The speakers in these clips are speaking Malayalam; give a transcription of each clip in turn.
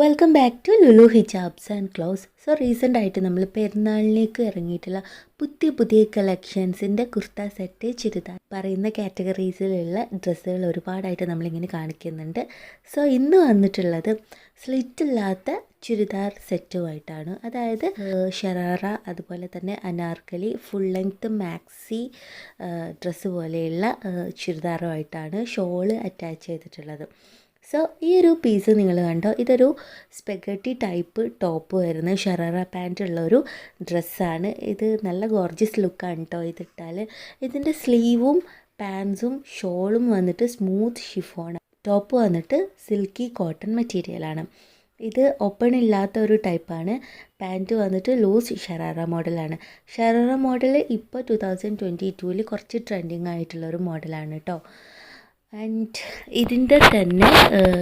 Welcome back to Lulu hijabs and clothes. So recent ആയിട്ട് നമ്മൾ പെരുന്നാളിലേക്ക് ഇറങ്ങിയിട്ടുള്ള പുതിയ കളക്ഷൻസിൻ്റെ കുർത്ത സെറ്റ് ചുരിദാർ പറയുന്ന കാറ്റഗറീസിലുള്ള ഡ്രസ്സുകൾ ഒരുപാടായിട്ട് നമ്മളിങ്ങനെ കാണിക്കുന്നുണ്ട്. സോ ഇന്ന് വന്നിട്ടുള്ളത് സ്ലിറ്റ് ഇല്ലാത്ത ചുരിദാർ സെറ്റുമായിട്ടാണ്. അതായത് ഷറാറ, അതുപോലെ തന്നെ Anarkali, full length maxi dress പോലെയുള്ള ചുരിദാറുമായിട്ടാണ് ഷോള് അറ്റാച്ച് ചെയ്തിട്ടുള്ളത്. സോ ഈ ഒരു പീസ് നിങ്ങൾ കണ്ടോ, ഇതൊരു സ്പെഗറ്റി ടൈപ്പ് ടോപ്പ് വരുന്ന ഷറാറ പാൻറ് ഉള്ളൊരു ഡ്രസ്സാണ്. ഇത് നല്ല ഗോർജിയസ് ലുക്കാണ് കേട്ടോ ഇതിട്ടാൽ. ഇതിൻ്റെ സ്ലീവും പാൻസും ഷോളും വന്നിട്ട് സ്മൂത്ത് ഷിഫോൺ, ടോപ്പ് വന്നിട്ട് സിൽക്കി കോട്ടൺ മെറ്റീരിയലാണ്. ഇത് ഓപ്പൺ ഇല്ലാത്ത ഒരു ടൈപ്പാണ്. പാൻറ്റ് വന്നിട്ട് ലൂസ് ഷറാറ മോഡലാണ്. ഷറാറ മോഡൽ ഇപ്പോൾ 2022 കുറച്ച് ട്രെൻഡിങ് ആയിട്ടുള്ളൊരു മോഡലാണ് കേട്ടോ. ആൻഡ് ഇതിൻ്റെ തന്നെ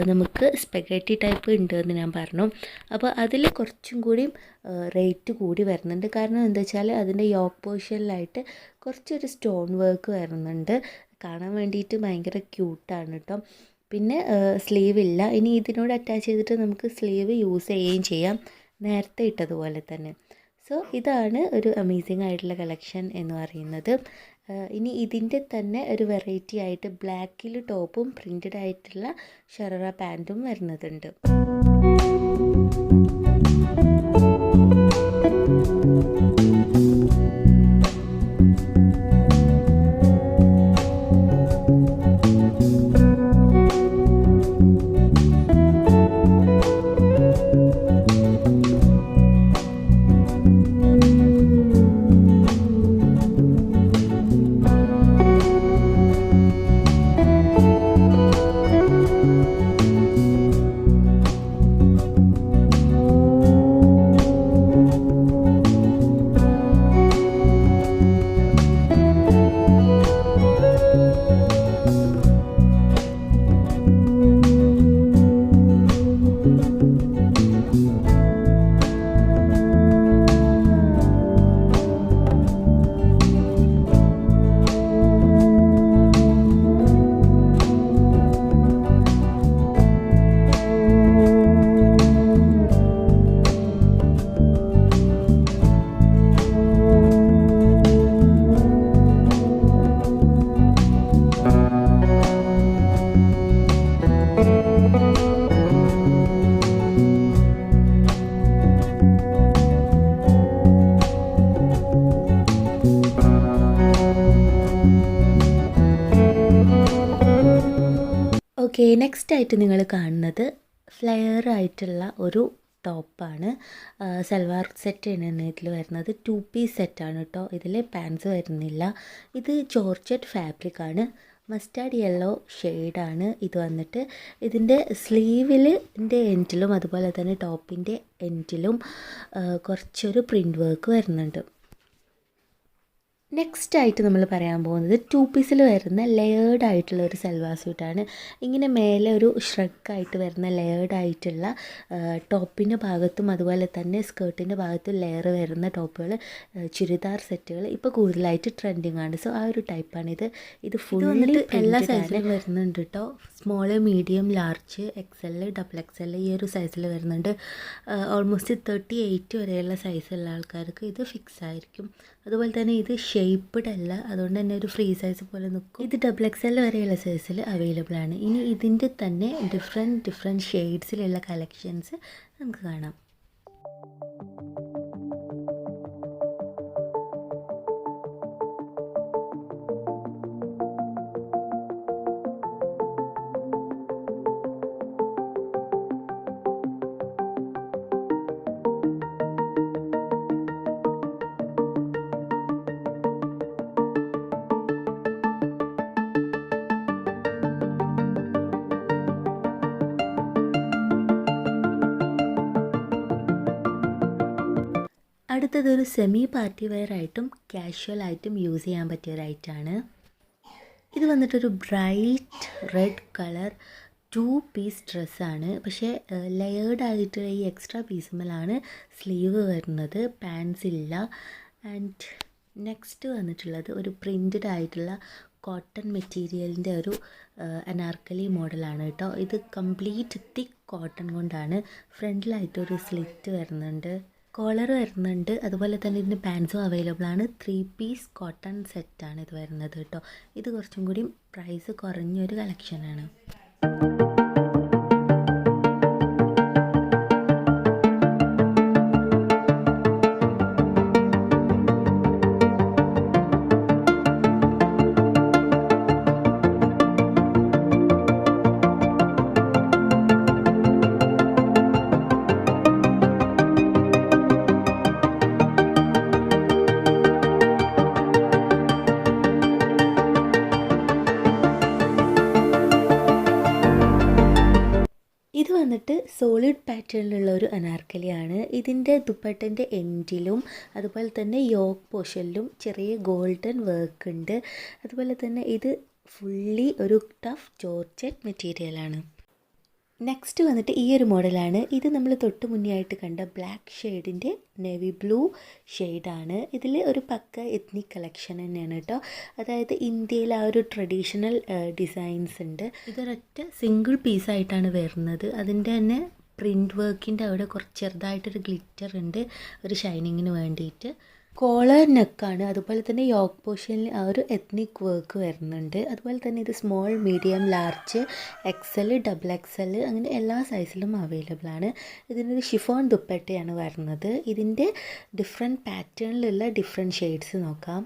നമുക്ക് സ്പെഗറ്റി ടൈപ്പ് ഉണ്ട് എന്ന് ഞാൻ പറഞ്ഞു. അപ്പോൾ അതിൽ കുറച്ചും കൂടി റേറ്റ് കൂടി വരുന്നുണ്ട്. കാരണം എന്താ വെച്ചാൽ അതിൻ്റെ യോക്ക് പോർഷനിലായിട്ട് കുറച്ചൊരു സ്റ്റോൺ വർക്ക് വരുന്നുണ്ട്. കാണാൻ വേണ്ടിയിട്ട് ഭയങ്കര ക്യൂട്ടാണ് കേട്ടോ. പിന്നെ സ്ലീവ് ഇല്ല. ഇനി ഇതിനോട് അറ്റാച്ച് ചെയ്തിട്ട് നമുക്ക് സ്ലീവ് യൂസ് ചെയ്യുകയും ചെയ്യാം, നേരത്തെ ഇട്ടതുപോലെ തന്നെ. സോ ഇതാണ് ഒരു അമേസിങ് ആയിട്ടുള്ള കളക്ഷൻ എന്ന് പറയുന്നത്. ഇനി ഇതിൻ്റെ തന്നെ ഒരു വെറൈറ്റി ആയിട്ട് ബ്ലാക്കിൽ ടോപ്പും പ്രിൻറ്റഡ് ആയിട്ടുള്ള ഷറാറ പാൻറ്റും വരുന്നതുണ്ട്. ഓക്കെ, നെക്സ്റ്റ് ആയിട്ട് നിങ്ങൾ കാണുന്നത് ഫ്ലെയർ ആയിട്ടുള്ള ഒരു ടോപ്പാണ്. സൽവാർ സെറ്റാണ് ഇതിൽ വരുന്നത്. 2 പീസ് സെറ്റാണ് കേട്ടോ. ഇതിൽ പാൻസ് വരുന്നില്ല. ഇത് ജോർജറ്റ് ഫാബ്രിക്കാണ്. മസ്റ്റാർഡ് യെല്ലോ ഷെയ്ഡാണ് ഇത് വന്നിട്ട്. ഇതിൻ്റെ സ്ലീവിൻ്റെ എൻഡിലും അതുപോലെ തന്നെ ടോപ്പിൻ്റെ എൻഡിലും കുറച്ചൊരു പ്രിൻ്റ് വർക്ക് വരുന്നുണ്ട്. നെക്സ്റ്റ് ആയിട്ട് നമ്മൾ പറയാൻ പോകുന്നത് 2 പീസിൽ വരുന്ന ലെയേർഡ് ആയിട്ടുള്ള ഒരു സൽവാർ സ്യൂട്ടാണ്. ഇങ്ങനെ മേലെ ഒരു ഷ്രക്കായിട്ട് വരുന്ന ലെയേർഡ് ആയിട്ടുള്ള ടോപ്പിൻ്റെ ഭാഗത്തും അതുപോലെ തന്നെ സ്കേർട്ടിൻ്റെ ഭാഗത്തും ലെയർ വരുന്ന ടോപ്പുകൾ, ചുരിദാർ സെറ്റുകൾ ഇപ്പോൾ കൂടുതലായിട്ട് ട്രെൻഡിങ് ആണ്. സോ ആ ഒരു ടൈപ്പാണിത്. ഇത് ഫുൾ വന്നിട്ട് എല്ലാ സൈസിലും വരുന്നുണ്ട് കേട്ടോ. Small, medium, large, XL, XXL ഈ ഒരു സൈസിൽ വരുന്നുണ്ട്. ഓൾമോസ്റ്റ് 38 വരെയുള്ള സൈസുള്ള ആൾക്കാർക്ക് ഇത് ഫിക്സ് ആയിരിക്കും. അതുപോലെ തന്നെ ഇത് ഷേപ്പ്ഡ് അല്ല, അതുകൊണ്ട് തന്നെ ഒരു ഫ്രീ സൈസ് പോലെ നിൽക്കും. ഇത് XXL വരെയുള്ള സൈസിൽ അവൈലബിൾ ആണ്. ഇനി ഇതിൻ്റെ തന്നെ ഡിഫറെൻറ്റ് ഷെയ്ഡ്സിലുള്ള കളക്ഷൻസ് നമുക്ക് കാണാം. അടുത്തതൊരു സെമി പാർട്ടി വെയർ ആയിട്ടും കാഷ്വൽ ആയിട്ടും യൂസ് ചെയ്യാൻ പറ്റിയ ഒരു ഐറ്റമാണ്. ഇത് വന്നിട്ടൊരു ബ്രൈറ്റ് റെഡ് കളർ 2 പീസ് ഡ്രസ്സാണ്. പക്ഷേ ലെയേർഡ് ആയിട്ട് ഈ എക്സ്ട്രാ പീസുമ്മലാണ് സ്ലീവ് വരുന്നത്, പാൻസ് ഇല്ല. ആൻഡ് നെക്സ്റ്റ് വന്നിട്ടുള്ളത് ഒരു പ്രിൻറ്റഡ് ആയിട്ടുള്ള കോട്ടൺ മെറ്റീരിയലിൻ്റെ ഒരു അനാർക്കലി മോഡലാണ് കേട്ടോ. ഇത് കംപ്ലീറ്റ് തിക്ക് കോട്ടൺ കൊണ്ടാണ്. ഫ്രണ്ടിലായിട്ടൊരു സ്ലിറ്റ് വരുന്നുണ്ട്, കോളർ വരുന്നുണ്ട്, അതുപോലെ തന്നെ ഇതിന് പാൻസും അവൈലബിൾ ആണ്. 3 പീസ് കോട്ടൺ സെറ്റാണ് ഇത് വരുന്നത് കേട്ടോ. ഇത് കുറച്ചും കൂടി പ്രൈസ് കുറഞ്ഞൊരു കളക്ഷനാണ്. ഇത് വന്നിട്ട് സോളിഡ് പാറ്റേണിലുള്ള ഒരു അനാർക്കലിയാണ്. ഇതിൻ്റെ ദുപ്പട്ടൻ്റെ എൻഡിലും അതുപോലെ തന്നെ യോക്ക് പോർഷനിലും ചെറിയ ഗോൾഡൻ വർക്ക് ഉണ്ട്. അതുപോലെ തന്നെ ഇത് ഫുള്ളി ഒരു ടഫ് ജോർജറ്റ് മെറ്റീരിയലാണ്. നെക്സ്റ്റ് വന്നിട്ട് ഈ ഒരു മോഡലാണ്. ഇത് നമ്മൾ തൊട്ട് മുന്നേ ആയിട്ട് കണ്ട ബ്ലാക്ക് ഷെയ്ഡിൻ്റെ നേവി ബ്ലൂ ഷെയ്ഡാണ്. ഇതിൽ ഒരു പക്ക എത്നിക് കളക്ഷൻ തന്നെയാണ് കേട്ടോ. അതായത് ഇന്ത്യയിൽ ആ ഒരു ട്രഡീഷണൽ ഡിസൈൻസ് ഉണ്ട്. ഇതൊരൊറ്റ സിംഗിൾ പീസായിട്ടാണ് വരുന്നത്. അതിൻ്റെ തന്നെ പ്രിൻറ്റ് വർക്കിൻ്റെ അവിടെ കുറച്ച് ചെറുതായിട്ടൊരു ഗ്ലിറ്റർ ഉണ്ട് ഒരു ഷൈനിങ്ങിന് വേണ്ടിയിട്ട്. കോളർ നെക്കാണ്. അതുപോലെ തന്നെ യോക്ക് പോർഷനിൽ ആ ഒരു എത്നിക് വർക്ക് വരുന്നുണ്ട്. അതുപോലെ തന്നെ ഇത് small, medium, large, XL, XXL അങ്ങനെ എല്ലാ സൈസിലും അവൈലബിൾ ആണ്. ഇതിനൊരു ഷിഫോൺ ദുപ്പട്ടയാണ് വരുന്നത്. ഇതിൻ്റെ ഡിഫറെൻറ്റ് പാറ്റേണിലുള്ള ഡിഫറെൻറ്റ് ഷെയ്ഡ്സ് നോക്കാം.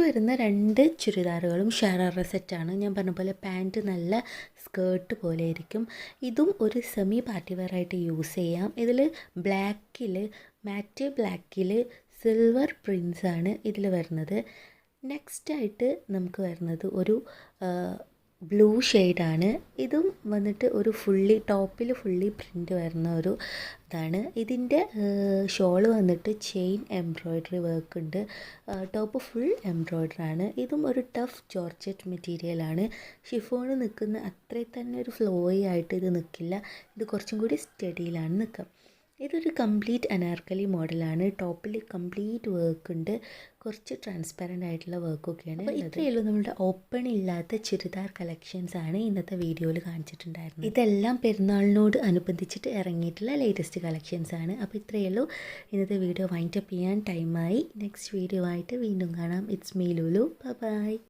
വരുന്ന 2 ചുരിദാറുകളും ഷറാറ സെറ്റാണ്. ഞാൻ പറഞ്ഞ പോലെ പാൻറ്റ് നല്ല സ്കേർട്ട് പോലെ ആയിരിക്കും. ഇതും ഒരു സെമി പാർട്ടി വെയർ ആയിട്ട് യൂസ് ചെയ്യാം. ഇതിൽ ബ്ലാക്കിൽ, മാറ്റ് ബ്ലാക്കിൽ സിൽവർ പ്രിൻസ് ആണ് ഇതിൽ വരുന്നത്. നെക്സ്റ്റായിട്ട് നമുക്ക് വരുന്നത് ഒരു ബ്ലൂ ഷെയ്ഡാണ്. ഇതും വന്നിട്ട് ഒരു ഫുള്ളി ടോപ്പിൽ ഫുള്ളി പ്രിൻ്റ് വരുന്ന ഒരു ഇതാണ്. ഇതിൻ്റെ ഷോൾ വന്നിട്ട് ചെയിൻ എംബ്രോയ്ഡറി വർക്ക് ഉണ്ട്. ടോപ്പ് ഫുൾ എംബ്രോയ്ഡറി ആണ്. ഇതും ഒരു ടഫ് ജോർജറ്റ് മെറ്റീരിയലാണ്. ഷിഫോണ് നിൽക്കുന്ന അത്രയും തന്നെ ഒരു ഫ്ലോയി ആയിട്ട് ഇത് നിൽക്കില്ല. ഇത് കുറച്ചും കൂടി സ്റ്റഡിയിലാണ് നിൽക്കുക. ഇതൊരു കംപ്ലീറ്റ് അനാർക്കലി മോഡലാണ്. ടോപ്പിൽ കംപ്ലീറ്റ് വർക്ക് ഉണ്ട്, കുറച്ച് ട്രാൻസ്പെറൻ്റ് ആയിട്ടുള്ള വർക്കൊക്കെയാണ്. അപ്പോൾ ഇത്രയേ ഉള്ളൂ നമ്മുടെ ഓപ്പൺ ഇല്ലാത്ത ചുരിദാർ കളക്ഷൻസ് ആണ് ഇന്നത്തെ വീഡിയോയിൽ കാണിച്ചിട്ടുണ്ടായിരുന്നത്. ഇതെല്ലാം പെരുന്നാളിനോട് അനുബന്ധിച്ചിട്ട് ഇറങ്ങിയിട്ടുള്ള ലേറ്റസ്റ്റ് കളക്ഷൻസ് ആണ്. അപ്പോൾ ഇത്രയേ ഉള്ളൂ. ഇന്നത്തെ വീഡിയോ വൈൻഡപ്പ് ചെയ്യാൻ ടൈമായി. നെക്സ്റ്റ് വീഡിയോ ആയിട്ട് വീണ്ടും കാണാം. It's me Lulu. ബൈ.